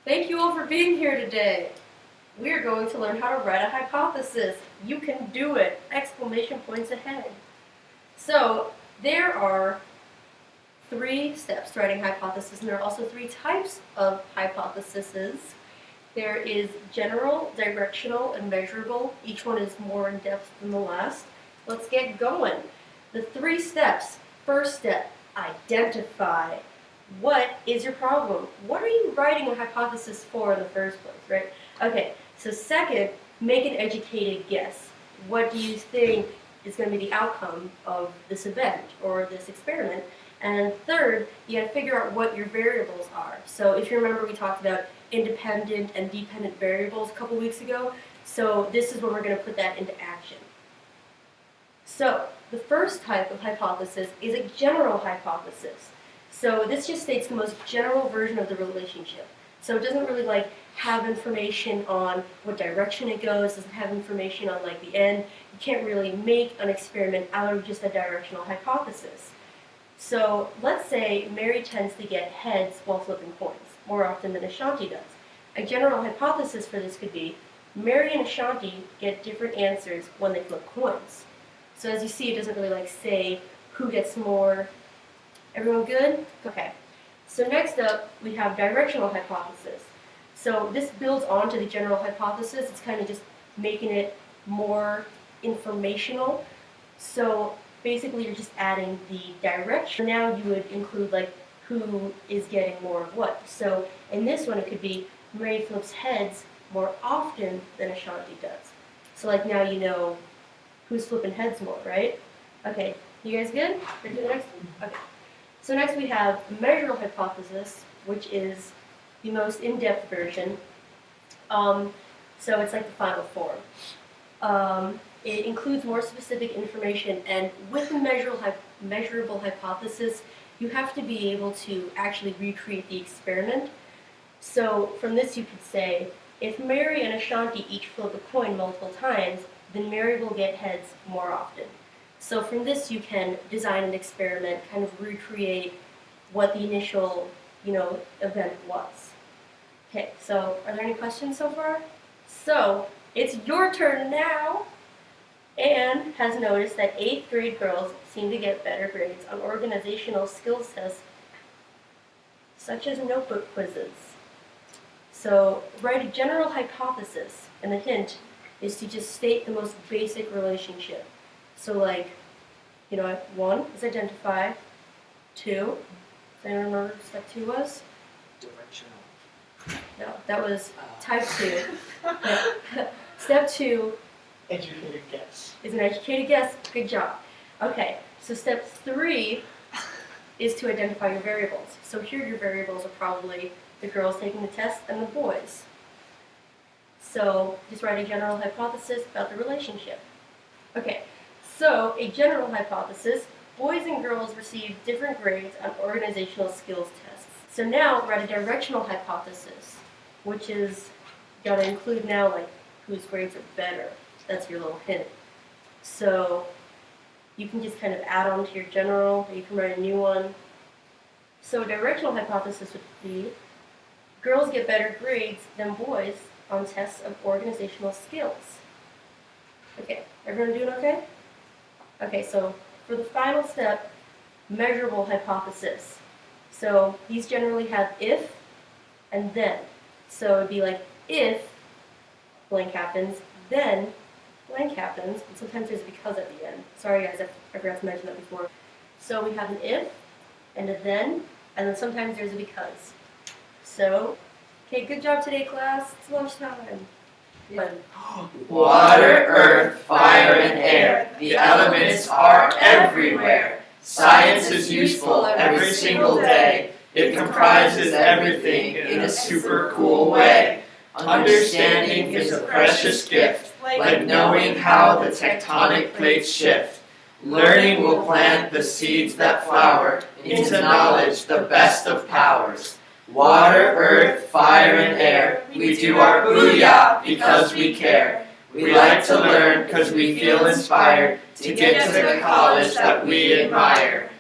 Thank you all for being here today. We are going to learn how to write a hypothesis. You can do it! Exclamation points ahead. So there are 3 steps to writing hypothesis, and there are also 3 types of hypotheses. There is general, directional, and measurable. Each one is more in depth than the last. Let's get going. The 3 steps. First step, identify. What is your problem? What are you writing a hypothesis for in the first place, right? Okay, so second, make an educated guess. What do you think is going to be the outcome of this event or this experiment? And third, you got to figure out what your variables are. So if you remember, we talked about independent and dependent variables a couple weeks ago. So this is where we're going to put that into action. So the first type of hypothesis is a general hypothesis. So this just states the most general version of the relationship. So it doesn't really have information on what direction it goes, doesn't have information on the end. You can't really make an experiment out of just a directional hypothesis. So let's say Mary tends to get heads while flipping coins, more often than Ashanti does. A general hypothesis for this could be Mary and Ashanti get different answers when they flip coins. So as you see, it doesn't really say who gets more. Everyone good? Okay. So next up, we have directional hypothesis. So this builds onto the general hypothesis. It's kind of just making it more informational. So basically, you're just adding the direction. Now you would include who is getting more of what. So in this one, it could be Mary flips heads more often than Ashanti does. So now you know who's flipping heads more, right? Okay, you guys good? Ready for the next one? Okay. So next we have measurable hypothesis, which is the most in-depth version. So it's like the final form. It includes more specific information, and with the measurable hypothesis, you have to be able to actually recreate the experiment. So from this you could say, if Mary and Ashanti each flip a coin multiple times, then Mary will get heads more often. So from this you can design an experiment, kind of recreate what the initial, event was. Okay, so are there any questions so far? So it's your turn now. Anne has noticed that 8th grade girls seem to get better grades on organizational skills tests, such as notebook quizzes. So write a general hypothesis, and the hint is to just state the most basic relationship. So 1 is identify, 2, does anyone remember what step 2 was? Directional. No, that was type 2. Step 2 Educated guess. is an educated guess. Good job. Okay, so step 3 is to identify your variables. So here your variables are probably the girls taking the test and the boys. So just write a general hypothesis about the relationship. Okay, so a general hypothesis, boys and girls receive different grades on organizational skills tests. So now write a directional hypothesis, which is got to include now whose grades are better. That's your little hint. So you can just kind of add on to your general, or you can write a new one. So a directional hypothesis would be girls get better grades than boys on tests of organizational skills. Okay, everyone doing okay? Okay, so for the final step, measurable hypothesis. So these generally have if and then. So it'd be if blank happens, then blank happens, and sometimes there's because at the end. Sorry guys, I forgot to mention that before. So we have an if and a then sometimes there's a because. So, okay, good job today, class. It's lunchtime. Water, earth, fire, and air, the elements are everywhere. Science is useful every single day. It comprises everything in a super cool way. Understanding is a precious gift, like knowing how the tectonic plates shift. Learning will plant the seeds that flower into knowledge, the best of powers. Water, earth, fire, and air, we do our BOOYAH because we care. We like to learn because we feel inspired to get to the college that we admire.